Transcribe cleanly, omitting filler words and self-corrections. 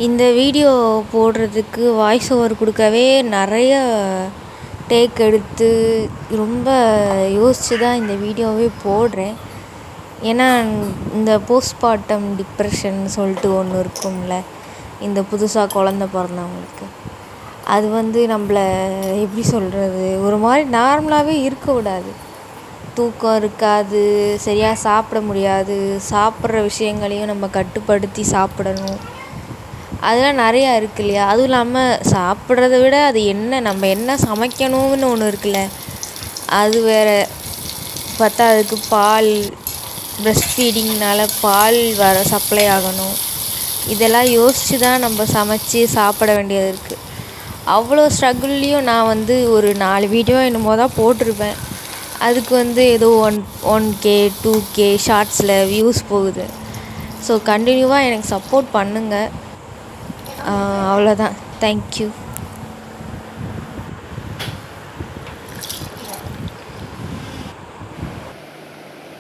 இந்த வீடியோ போடுறதுக்கு voice over கொடுக்கவே நிறைய டேக் எடுத்து ரொம்ப யோசித்து தான் இந்த வீடியோவே போடுறேன். ஏன்னா இந்த போஸ்ட்மார்ட்டம் டிப்ரெஷன் சொல்லிட்டு ஒன்று இருக்கும்ல, இந்த புதுசாக குழந்த பிறந்தவங்களுக்கு. அது நம்மளை எப்படி சொல்கிறது, ஒரு மாதிரி நார்மலாகவே இருக்க விடாது. தூக்கம் இருக்காது, சரியாக சாப்பிட முடியாது, சாப்பிட்ற விஷயங்களையும் நம்ம கட்டுப்படுத்தி சாப்பிடணும். அதெல்லாம் நிறையா இருக்குது இல்லையா. அதுவும் இல்லாமல் சாப்பிட்றத விட அது நம்ம என்ன சமைக்கணும்னு ஒன்று இருக்குல்ல, அது வேறு. பார்த்தா அதுக்கு பால், ப்ரெஸ்ட் ஃபீடிங்னால பால் சப்ளை ஆகணும். இதெல்லாம் யோசித்து தான் நம்ம சமைச்சி சாப்பிட வேண்டியது இருக்குது. அவ்வளோ ஸ்ட்ரகிள்லேயும் நான் ஒரு 4 வீடியோ என்னமோ தான் போட்டிருப்பேன். அதுக்கு ஏதோ 1K 2K ஷார்ட்ஸில் வியூஸ் போகுது. ஸோ கண்டினியூவாக எனக்கு சப்போர்ட் பண்ணுங்கள். அவ்வளோதான். தேங்க்யூ.